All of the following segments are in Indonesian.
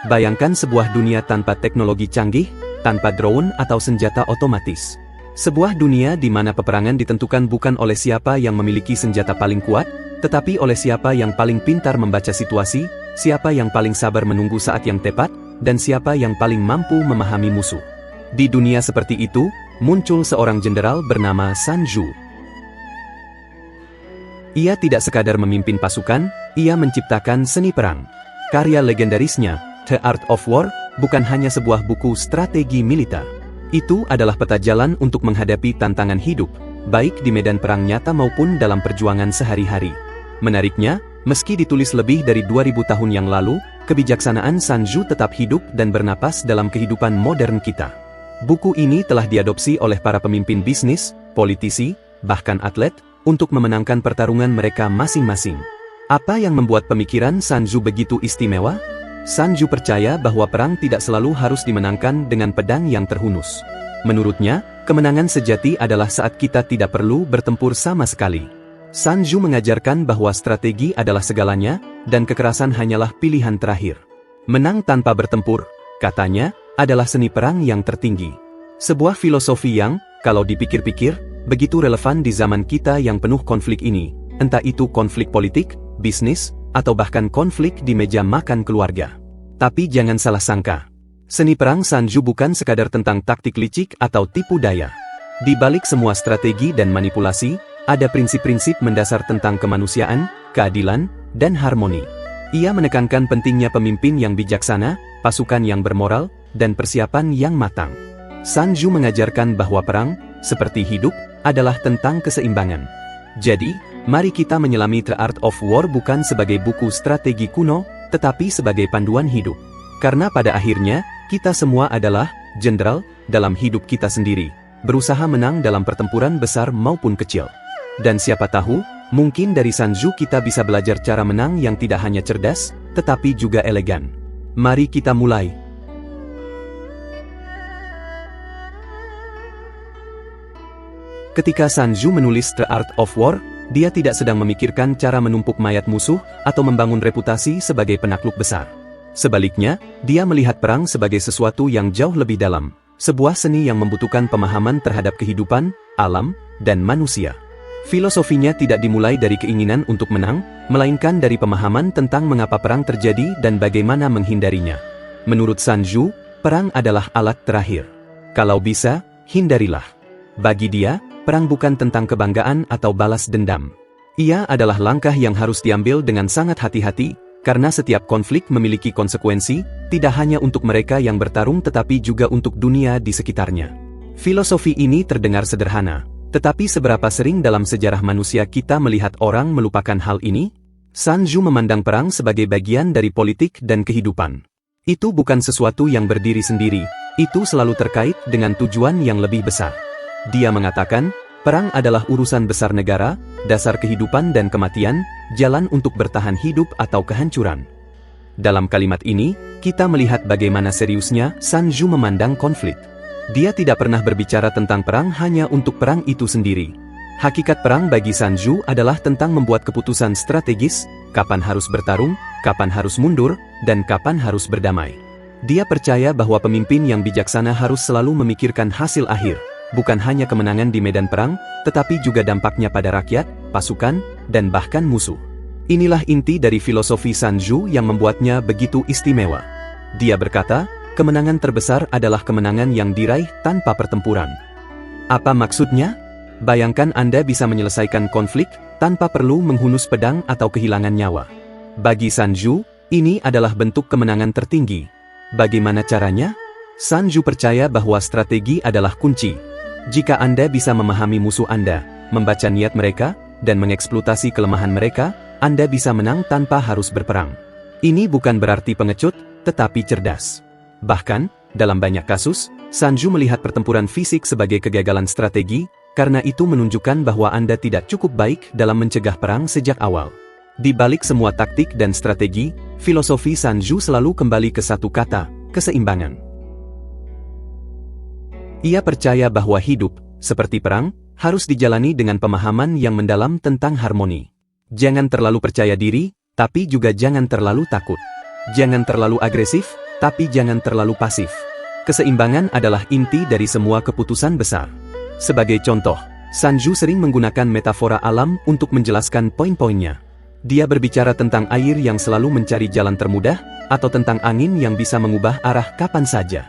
Bayangkan sebuah dunia tanpa teknologi canggih, tanpa drone atau senjata otomatis. Sebuah dunia di mana peperangan ditentukan bukan oleh siapa yang memiliki senjata paling kuat, tetapi oleh siapa yang paling pintar membaca situasi, siapa yang paling sabar menunggu saat yang tepat, dan siapa yang paling mampu memahami musuh. Di dunia seperti itu, muncul seorang jenderal bernama Sun Tzu. Ia tidak sekadar memimpin pasukan, ia menciptakan seni perang. Karya legendarisnya, The Art of War, bukan hanya sebuah buku strategi militer. Itu adalah peta jalan untuk menghadapi tantangan hidup, baik di medan perang nyata maupun dalam perjuangan sehari-hari. Menariknya, meski ditulis lebih dari 2000 tahun yang lalu, kebijaksanaan Sun Tzu tetap hidup dan bernapas dalam kehidupan modern kita. Buku ini telah diadopsi oleh para pemimpin bisnis, politisi, bahkan atlet, untuk memenangkan pertarungan mereka masing-masing. Apa yang membuat pemikiran Sun Tzu begitu istimewa? Sun Tzu percaya bahwa perang tidak selalu harus dimenangkan dengan pedang yang terhunus. Menurutnya, kemenangan sejati adalah saat kita tidak perlu bertempur sama sekali. Sun Tzu mengajarkan bahwa strategi adalah segalanya, dan kekerasan hanyalah pilihan terakhir. Menang tanpa bertempur, katanya, adalah seni perang yang tertinggi. Sebuah filosofi yang, kalau dipikir-pikir, begitu relevan di zaman kita yang penuh konflik ini, entah itu konflik politik, bisnis, atau bahkan konflik di meja makan keluarga. Tapi jangan salah sangka. Seni perang Sun Tzu bukan sekadar tentang taktik licik atau tipu daya. Di balik semua strategi dan manipulasi, ada prinsip-prinsip mendasar tentang kemanusiaan, keadilan, dan harmoni. Ia menekankan pentingnya pemimpin yang bijaksana, pasukan yang bermoral, dan persiapan yang matang. Sun Tzu mengajarkan bahwa perang, seperti hidup, adalah tentang keseimbangan. Jadi, mari kita menyelami The Art of War bukan sebagai buku strategi kuno, tetapi sebagai panduan hidup. Karena pada akhirnya, kita semua adalah jenderal dalam hidup kita sendiri, berusaha menang dalam pertempuran besar maupun kecil. Dan siapa tahu, mungkin dari Sun Tzu kita bisa belajar cara menang yang tidak hanya cerdas, tetapi juga elegan. Mari kita mulai. Ketika Sun Tzu menulis The Art of War, dia tidak sedang memikirkan cara menumpuk mayat musuh atau membangun reputasi sebagai penakluk besar. Sebaliknya, dia melihat perang sebagai sesuatu yang jauh lebih dalam, sebuah seni yang membutuhkan pemahaman terhadap kehidupan, alam, dan manusia. Filosofinya tidak dimulai dari keinginan untuk menang, melainkan dari pemahaman tentang mengapa perang terjadi dan bagaimana menghindarinya. Menurut Sun Tzu, perang adalah alat terakhir. Kalau bisa, hindarilah. Bagi dia, perang bukan tentang kebanggaan atau balas dendam. Ia adalah langkah yang harus diambil dengan sangat hati-hati, karena setiap konflik memiliki konsekuensi, tidak hanya untuk mereka yang bertarung tetapi juga untuk dunia di sekitarnya. Filosofi ini terdengar sederhana, tetapi seberapa sering dalam sejarah manusia kita melihat orang melupakan hal ini? Sun Tzu memandang perang sebagai bagian dari politik dan kehidupan. Itu bukan sesuatu yang berdiri sendiri, itu selalu terkait dengan tujuan yang lebih besar. Dia mengatakan, perang adalah urusan besar negara, dasar kehidupan dan kematian, jalan untuk bertahan hidup atau kehancuran. Dalam kalimat ini, kita melihat bagaimana seriusnya Sun Tzu memandang konflik. Dia tidak pernah berbicara tentang perang hanya untuk perang itu sendiri. Hakikat perang bagi Sun Tzu adalah tentang membuat keputusan strategis, kapan harus bertarung, kapan harus mundur, dan kapan harus berdamai. Dia percaya bahwa pemimpin yang bijaksana harus selalu memikirkan hasil akhir. Bukan hanya kemenangan di medan perang, tetapi juga dampaknya pada rakyat, pasukan, dan bahkan musuh. Inilah inti dari filosofi Sun Tzu yang membuatnya begitu istimewa. Dia berkata, kemenangan terbesar adalah kemenangan yang diraih tanpa pertempuran. Apa maksudnya? Bayangkan Anda bisa menyelesaikan konflik tanpa perlu menghunus pedang atau kehilangan nyawa. Bagi Sun Tzu, ini adalah bentuk kemenangan tertinggi. Bagaimana caranya? Sun Tzu percaya bahwa strategi adalah kunci. Jika Anda bisa memahami musuh Anda, membaca niat mereka, dan mengeksploitasi kelemahan mereka, Anda bisa menang tanpa harus berperang. Ini bukan berarti pengecut, tetapi cerdas. Bahkan, dalam banyak kasus, Sun Tzu melihat pertempuran fisik sebagai kegagalan strategi, karena itu menunjukkan bahwa Anda tidak cukup baik dalam mencegah perang sejak awal. Di balik semua taktik dan strategi, filosofi Sun Tzu selalu kembali ke satu kata, keseimbangan. Ia percaya bahwa hidup, seperti perang, harus dijalani dengan pemahaman yang mendalam tentang harmoni. Jangan terlalu percaya diri, tapi juga jangan terlalu takut. Jangan terlalu agresif, tapi jangan terlalu pasif. Keseimbangan adalah inti dari semua keputusan besar. Sebagai contoh, Sanju sering menggunakan metafora alam untuk menjelaskan poin-poinnya. Dia berbicara tentang air yang selalu mencari jalan termudah, atau tentang angin yang bisa mengubah arah kapan saja.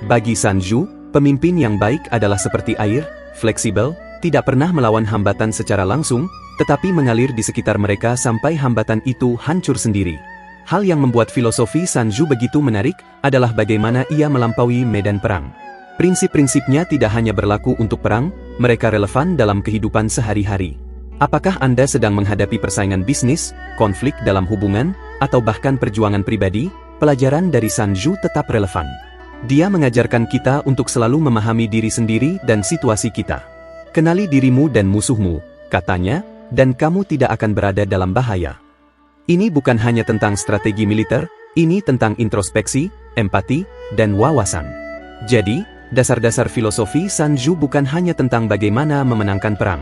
Bagi Sanju, pemimpin yang baik adalah seperti air, fleksibel, tidak pernah melawan hambatan secara langsung, tetapi mengalir di sekitar mereka sampai hambatan itu hancur sendiri. Hal yang membuat filosofi Sanju begitu menarik adalah bagaimana ia melampaui medan perang. Prinsip-prinsipnya tidak hanya berlaku untuk perang, mereka relevan dalam kehidupan sehari-hari. Apakah Anda sedang menghadapi persaingan bisnis, konflik dalam hubungan, atau bahkan perjuangan pribadi? Pelajaran dari Sanju tetap relevan. Dia mengajarkan kita untuk selalu memahami diri sendiri dan situasi kita. Kenali dirimu dan musuhmu, katanya, dan kamu tidak akan berada dalam bahaya. Ini bukan hanya tentang strategi militer, ini tentang introspeksi, empati, dan wawasan. Jadi, dasar-dasar filosofi Sanju bukan hanya tentang bagaimana memenangkan perang.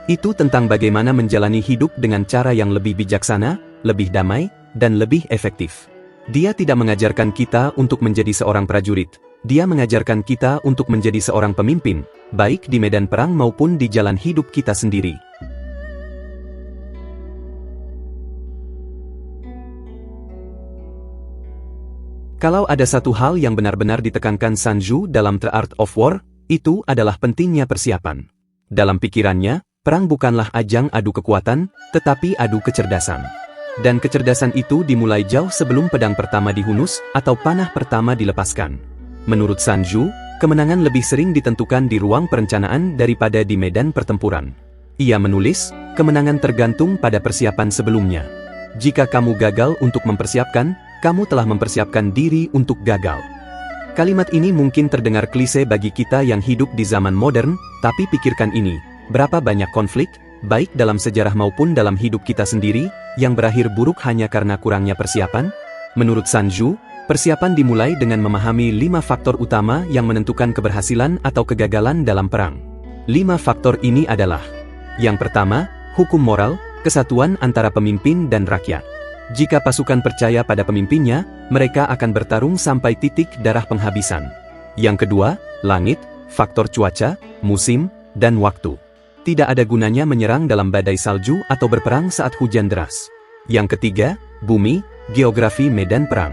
Itu tentang bagaimana menjalani hidup dengan cara yang lebih bijaksana, lebih damai, dan lebih efektif. Dia tidak mengajarkan kita untuk menjadi seorang prajurit. Dia mengajarkan kita untuk menjadi seorang pemimpin, baik di medan perang maupun di jalan hidup kita sendiri. Kalau ada satu hal yang benar-benar ditekankan Sanju dalam The Art of War, itu adalah pentingnya persiapan. Dalam pikirannya, perang bukanlah ajang adu kekuatan, tetapi adu kecerdasan. Dan kecerdasan itu dimulai jauh sebelum pedang pertama dihunus atau panah pertama dilepaskan. Menurut Sanju, kemenangan lebih sering ditentukan di ruang perencanaan daripada di medan pertempuran. Ia menulis, kemenangan tergantung pada persiapan sebelumnya. Jika kamu gagal untuk mempersiapkan, kamu telah mempersiapkan diri untuk gagal. Kalimat ini mungkin terdengar klise bagi kita yang hidup di zaman modern, tapi pikirkan ini, berapa banyak konflik, baik dalam sejarah maupun dalam hidup kita sendiri, yang berakhir buruk hanya karena kurangnya persiapan? Menurut Sanju, persiapan dimulai dengan memahami 5 faktor utama yang menentukan keberhasilan atau kegagalan dalam perang. 5 faktor ini adalah: yang pertama, hukum moral, kesatuan antara pemimpin dan rakyat. Jika pasukan percaya pada pemimpinnya, mereka akan bertarung sampai titik darah penghabisan. Yang kedua, langit, faktor cuaca, musim, dan waktu. Tidak ada gunanya menyerang dalam badai salju atau berperang saat hujan deras. Yang ketiga, bumi, geografi medan perang.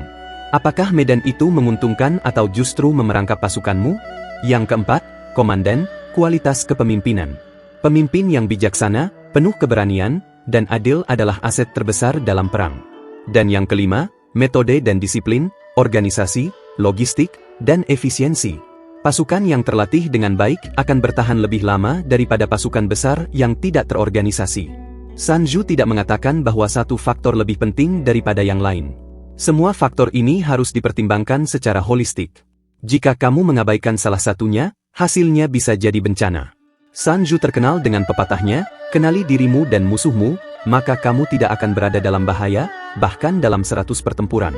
Apakah medan itu menguntungkan atau justru memerangkap pasukanmu? Yang keempat, komandan, kualitas kepemimpinan. Pemimpin yang bijaksana, penuh keberanian, dan adil adalah aset terbesar dalam perang. Dan yang kelima, metode dan disiplin, organisasi, logistik, dan efisiensi. Pasukan yang terlatih dengan baik akan bertahan lebih lama daripada pasukan besar yang tidak terorganisasi. Sanju tidak mengatakan bahwa satu faktor lebih penting daripada yang lain. Semua faktor ini harus dipertimbangkan secara holistik. Jika kamu mengabaikan salah satunya, hasilnya bisa jadi bencana. Sanju terkenal dengan pepatahnya, kenali dirimu dan musuhmu, maka kamu tidak akan berada dalam bahaya, bahkan dalam 100 pertempuran.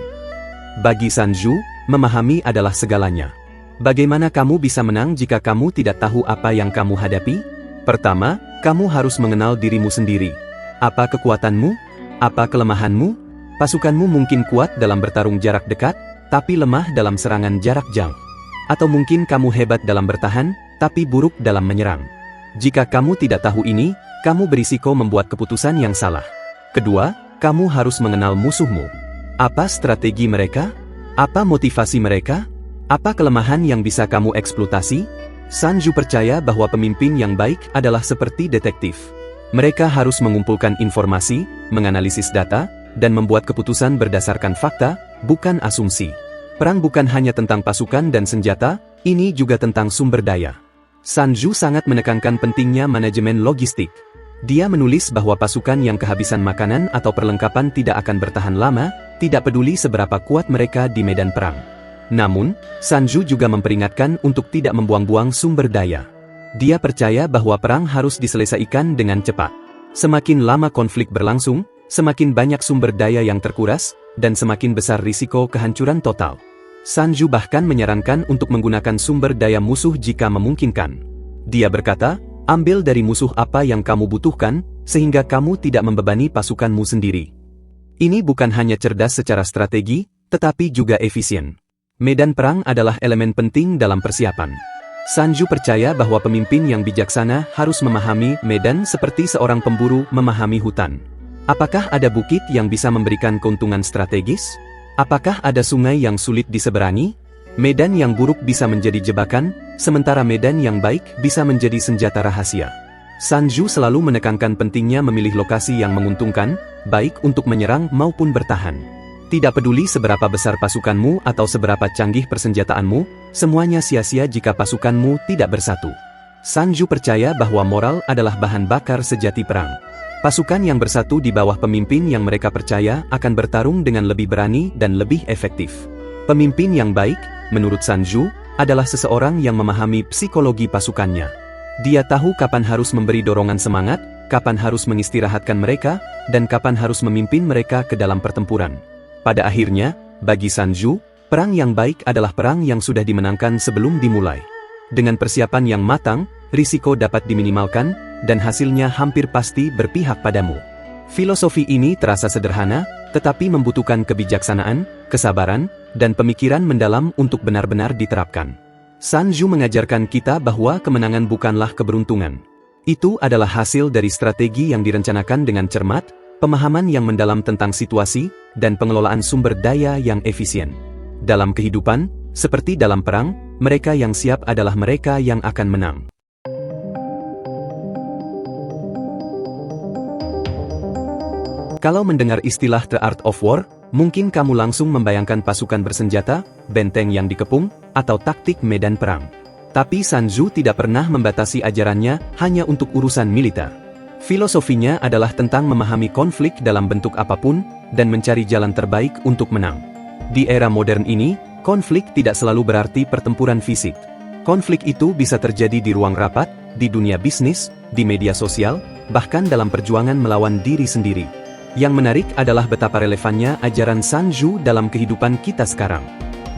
Bagi Sanju, memahami adalah segalanya. Bagaimana kamu bisa menang jika kamu tidak tahu apa yang kamu hadapi? Pertama, kamu harus mengenal dirimu sendiri. Apa kekuatanmu? Apa kelemahanmu? Pasukanmu mungkin kuat dalam bertarung jarak dekat, tapi lemah dalam serangan jarak jauh. Atau mungkin kamu hebat dalam bertahan, tapi buruk dalam menyerang. Jika kamu tidak tahu ini, kamu berisiko membuat keputusan yang salah. Kedua, kamu harus mengenal musuhmu. Apa strategi mereka? Apa motivasi mereka? Apa kelemahan yang bisa kamu eksploitasi? Sanju percaya bahwa pemimpin yang baik adalah seperti detektif. Mereka harus mengumpulkan informasi, menganalisis data, dan membuat keputusan berdasarkan fakta, bukan asumsi. Perang bukan hanya tentang pasukan dan senjata, ini juga tentang sumber daya. Sanju sangat menekankan pentingnya manajemen logistik. Dia menulis bahwa pasukan yang kehabisan makanan atau perlengkapan tidak akan bertahan lama, tidak peduli seberapa kuat mereka di medan perang. Namun, Sanju juga memperingatkan untuk tidak membuang-buang sumber daya. Dia percaya bahwa perang harus diselesaikan dengan cepat. Semakin lama konflik berlangsung, semakin banyak sumber daya yang terkuras, dan semakin besar risiko kehancuran total. Sanju bahkan menyarankan untuk menggunakan sumber daya musuh jika memungkinkan. Dia berkata, ambil dari musuh apa yang kamu butuhkan, sehingga kamu tidak membebani pasukanmu sendiri. Ini bukan hanya cerdas secara strategi, tetapi juga efisien. Medan perang adalah elemen penting dalam persiapan. Sanju percaya bahwa pemimpin yang bijaksana harus memahami medan seperti seorang pemburu memahami hutan. Apakah ada bukit yang bisa memberikan keuntungan strategis? Apakah ada sungai yang sulit diseberangi? Medan yang buruk bisa menjadi jebakan, sementara medan yang baik bisa menjadi senjata rahasia. Sanju selalu menekankan pentingnya memilih lokasi yang menguntungkan, baik untuk menyerang maupun bertahan. Tidak peduli seberapa besar pasukanmu atau seberapa canggih persenjataanmu, semuanya sia-sia jika pasukanmu tidak bersatu. Sanju percaya bahwa moral adalah bahan bakar sejati perang. Pasukan yang bersatu di bawah pemimpin yang mereka percaya akan bertarung dengan lebih berani dan lebih efektif. Pemimpin yang baik, menurut Sanju, adalah seseorang yang memahami psikologi pasukannya. Dia tahu kapan harus memberi dorongan semangat, kapan harus mengistirahatkan mereka, dan kapan harus memimpin mereka ke dalam pertempuran. Pada akhirnya, bagi Sanju, perang yang baik adalah perang yang sudah dimenangkan sebelum dimulai. Dengan persiapan yang matang, risiko dapat diminimalkan, dan hasilnya hampir pasti berpihak padamu. Filosofi ini terasa sederhana, tetapi membutuhkan kebijaksanaan, kesabaran, dan pemikiran mendalam untuk benar-benar diterapkan. Sanju mengajarkan kita bahwa kemenangan bukanlah keberuntungan. Itu adalah hasil dari strategi yang direncanakan dengan cermat, pemahaman yang mendalam tentang situasi, dan pengelolaan sumber daya yang efisien. Dalam kehidupan, seperti dalam perang, mereka yang siap adalah mereka yang akan menang. Kalau mendengar istilah The Art of War, mungkin kamu langsung membayangkan pasukan bersenjata, benteng yang dikepung, atau taktik medan perang. Tapi Sanju tidak pernah membatasi ajarannya hanya untuk urusan militer. Filosofinya adalah tentang memahami konflik dalam bentuk apapun, dan mencari jalan terbaik untuk menang. Di era modern ini, konflik tidak selalu berarti pertempuran fisik. Konflik itu bisa terjadi di ruang rapat, di dunia bisnis, di media sosial, bahkan dalam perjuangan melawan diri sendiri. Yang menarik adalah betapa relevannya ajaran Sanju dalam kehidupan kita sekarang.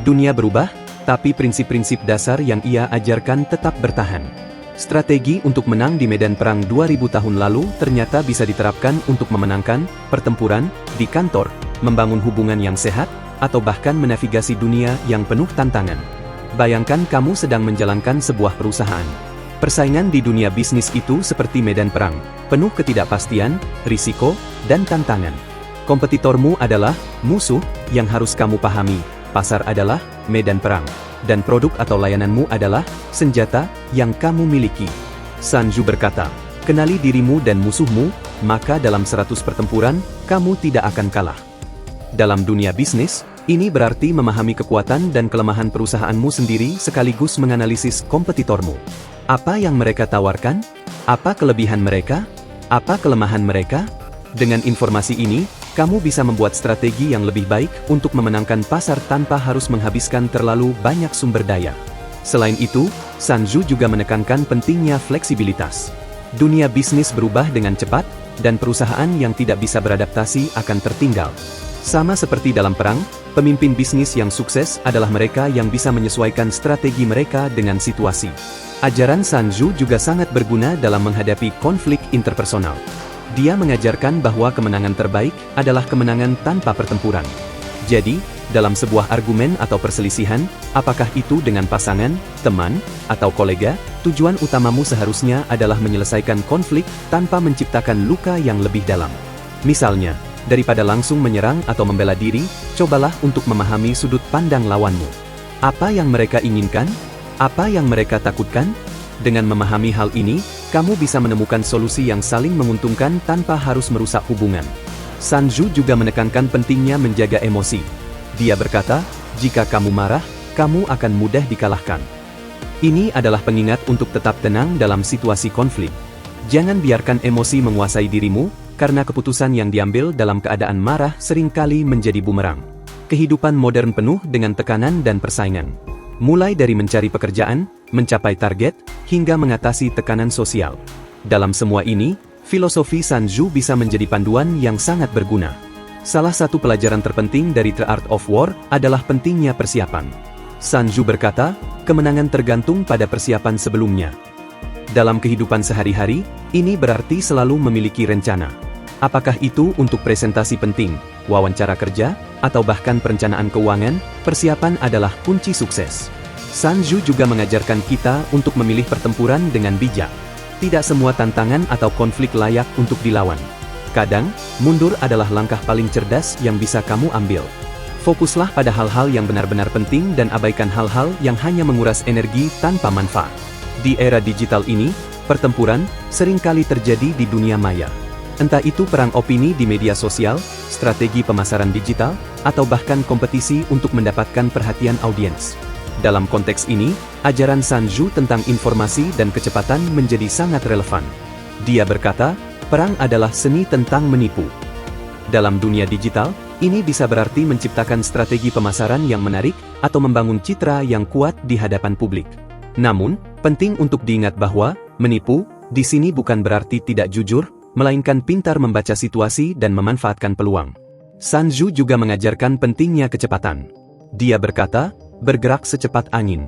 Dunia berubah, tapi prinsip-prinsip dasar yang ia ajarkan tetap bertahan. Strategi untuk menang di medan perang 2000 tahun lalu ternyata bisa diterapkan untuk memenangkan pertempuran di kantor, membangun hubungan yang sehat, atau bahkan menavigasi dunia yang penuh tantangan. Bayangkan kamu sedang menjalankan sebuah perusahaan. Persaingan di dunia bisnis itu seperti medan perang, penuh ketidakpastian, risiko, dan tantangan. Kompetitormu adalah musuh yang harus kamu pahami, pasar adalah medan perang, dan produk atau layananmu adalah senjata yang kamu miliki. Sanju berkata, kenali dirimu dan musuhmu, maka dalam 100 pertempuran, kamu tidak akan kalah. Dalam dunia bisnis, ini berarti memahami kekuatan dan kelemahan perusahaanmu sendiri sekaligus menganalisis kompetitormu. Apa yang mereka tawarkan? Apa kelebihan mereka? Apa kelemahan mereka? Dengan informasi ini, kamu bisa membuat strategi yang lebih baik untuk memenangkan pasar tanpa harus menghabiskan terlalu banyak sumber daya. Selain itu, Sanju juga menekankan pentingnya fleksibilitas. Dunia bisnis berubah dengan cepat, dan perusahaan yang tidak bisa beradaptasi akan tertinggal. Sama seperti dalam perang, pemimpin bisnis yang sukses adalah mereka yang bisa menyesuaikan strategi mereka dengan situasi. Ajaran Sanju juga sangat berguna dalam menghadapi konflik interpersonal. Dia mengajarkan bahwa kemenangan terbaik adalah kemenangan tanpa pertempuran. Jadi, dalam sebuah argumen atau perselisihan, apakah itu dengan pasangan, teman, atau kolega, tujuan utamamu seharusnya adalah menyelesaikan konflik tanpa menciptakan luka yang lebih dalam. Misalnya, daripada langsung menyerang atau membela diri, cobalah untuk memahami sudut pandang lawanmu. Apa yang mereka inginkan? Apa yang mereka takutkan? Dengan memahami hal ini, kamu bisa menemukan solusi yang saling menguntungkan tanpa harus merusak hubungan. Sanju juga menekankan pentingnya menjaga emosi. Dia berkata, jika kamu marah, kamu akan mudah dikalahkan. Ini adalah pengingat untuk tetap tenang dalam situasi konflik. Jangan biarkan emosi menguasai dirimu, karena keputusan yang diambil dalam keadaan marah seringkali menjadi bumerang. Kehidupan modern penuh dengan tekanan dan persaingan. Mulai dari mencari pekerjaan, mencapai target, hingga mengatasi tekanan sosial. Dalam semua ini, filosofi Sanju bisa menjadi panduan yang sangat berguna. Salah satu pelajaran terpenting dari The Art of War adalah pentingnya persiapan. Sanju berkata, kemenangan tergantung pada persiapan sebelumnya. Dalam kehidupan sehari-hari, ini berarti selalu memiliki rencana. Apakah itu untuk presentasi penting, wawancara kerja, atau bahkan perencanaan keuangan, persiapan adalah kunci sukses. Sun Tzu juga mengajarkan kita untuk memilih pertempuran dengan bijak. Tidak semua tantangan atau konflik layak untuk dilawan. Kadang, mundur adalah langkah paling cerdas yang bisa kamu ambil. Fokuslah pada hal-hal yang benar-benar penting dan abaikan hal-hal yang hanya menguras energi tanpa manfaat. Di era digital ini, pertempuran seringkali terjadi di dunia maya. Entah itu perang opini di media sosial, strategi pemasaran digital, atau bahkan kompetisi untuk mendapatkan perhatian audiens. Dalam konteks ini, ajaran Sun Tzu tentang informasi dan kecepatan menjadi sangat relevan. Dia berkata, perang adalah seni tentang menipu. Dalam dunia digital, ini bisa berarti menciptakan strategi pemasaran yang menarik atau membangun citra yang kuat di hadapan publik. Namun, penting untuk diingat bahwa menipu di sini bukan berarti tidak jujur, melainkan pintar membaca situasi dan memanfaatkan peluang. Sun Tzu juga mengajarkan pentingnya kecepatan. Dia berkata, bergerak secepat angin.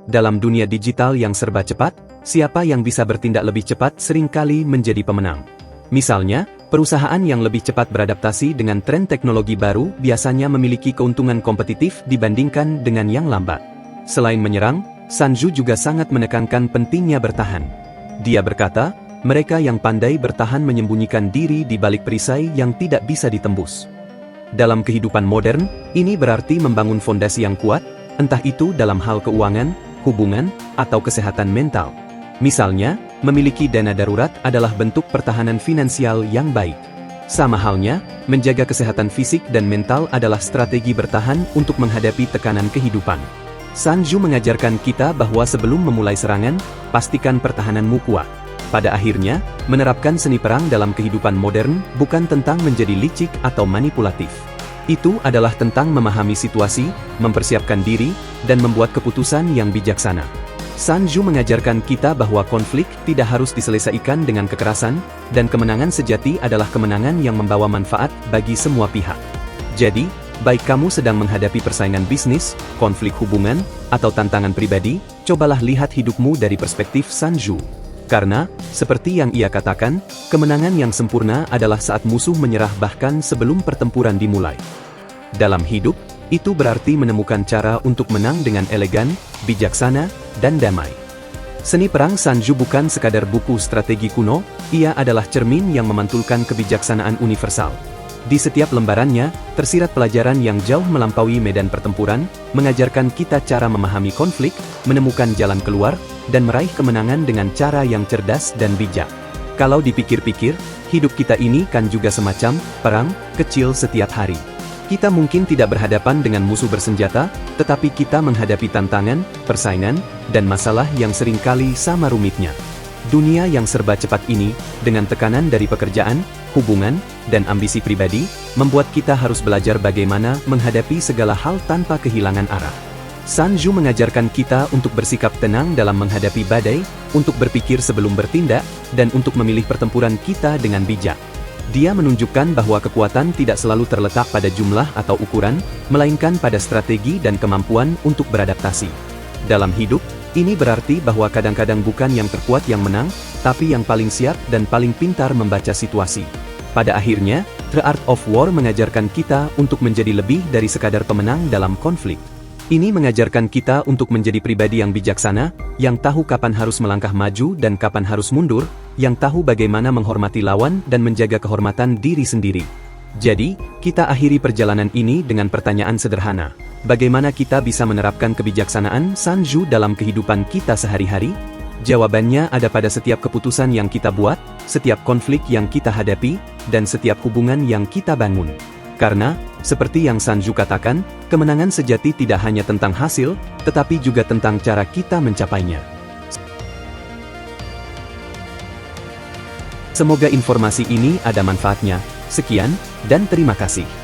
Dalam dunia digital yang serba cepat, siapa yang bisa bertindak lebih cepat seringkali menjadi pemenang. Misalnya, perusahaan yang lebih cepat beradaptasi dengan tren teknologi baru biasanya memiliki keuntungan kompetitif dibandingkan dengan yang lambat. Selain menyerang, Sun Tzu juga sangat menekankan pentingnya bertahan. Dia berkata, mereka yang pandai bertahan menyembunyikan diri di balik perisai yang tidak bisa ditembus. Dalam kehidupan modern, ini berarti membangun fondasi yang kuat, entah itu dalam hal keuangan, hubungan, atau kesehatan mental. Misalnya, memiliki dana darurat adalah bentuk pertahanan finansial yang baik. Sama halnya, menjaga kesehatan fisik dan mental adalah strategi bertahan untuk menghadapi tekanan kehidupan. Sun Tzu mengajarkan kita bahwa sebelum memulai serangan, pastikan pertahananmu kuat. Pada akhirnya, menerapkan seni perang dalam kehidupan modern bukan tentang menjadi licik atau manipulatif. Itu adalah tentang memahami situasi, mempersiapkan diri, dan membuat keputusan yang bijaksana. Sun Tzu mengajarkan kita bahwa konflik tidak harus diselesaikan dengan kekerasan, dan kemenangan sejati adalah kemenangan yang membawa manfaat bagi semua pihak. Jadi, baik kamu sedang menghadapi persaingan bisnis, konflik hubungan, atau tantangan pribadi, cobalah lihat hidupmu dari perspektif Sun Tzu. Karena, seperti yang ia katakan, kemenangan yang sempurna adalah saat musuh menyerah bahkan sebelum pertempuran dimulai. Dalam hidup, itu berarti menemukan cara untuk menang dengan elegan, bijaksana, dan damai. Seni perang Sun Tzu bukan sekadar buku strategi kuno, ia adalah cermin yang memantulkan kebijaksanaan universal. Di setiap lembarannya, tersirat pelajaran yang jauh melampaui medan pertempuran, mengajarkan kita cara memahami konflik, menemukan jalan keluar, dan meraih kemenangan dengan cara yang cerdas dan bijak. Kalau dipikir-pikir, hidup kita ini kan juga semacam perang kecil setiap hari. Kita mungkin tidak berhadapan dengan musuh bersenjata, tetapi kita menghadapi tantangan, persaingan, dan masalah yang seringkali sama rumitnya. Dunia yang serba cepat ini, dengan tekanan dari pekerjaan, hubungan, dan ambisi pribadi, membuat kita harus belajar bagaimana menghadapi segala hal tanpa kehilangan arah. Sun Tzu mengajarkan kita untuk bersikap tenang dalam menghadapi badai, untuk berpikir sebelum bertindak, dan untuk memilih pertempuran kita dengan bijak. Dia menunjukkan bahwa kekuatan tidak selalu terletak pada jumlah atau ukuran, melainkan pada strategi dan kemampuan untuk beradaptasi. Dalam hidup, ini berarti bahwa kadang-kadang bukan yang terkuat yang menang, tapi yang paling siap dan paling pintar membaca situasi. Pada akhirnya, The Art of War mengajarkan kita untuk menjadi lebih dari sekadar pemenang dalam konflik. Ini mengajarkan kita untuk menjadi pribadi yang bijaksana, yang tahu kapan harus melangkah maju dan kapan harus mundur, yang tahu bagaimana menghormati lawan dan menjaga kehormatan diri sendiri. Jadi, kita akhiri perjalanan ini dengan pertanyaan sederhana. Bagaimana kita bisa menerapkan kebijaksanaan Sun Tzu dalam kehidupan kita sehari-hari? Jawabannya ada pada setiap keputusan yang kita buat, setiap konflik yang kita hadapi, dan setiap hubungan yang kita bangun. Karena, seperti yang Sun Tzu katakan, kemenangan sejati tidak hanya tentang hasil, tetapi juga tentang cara kita mencapainya. Semoga informasi ini ada manfaatnya. Sekian, dan terima kasih.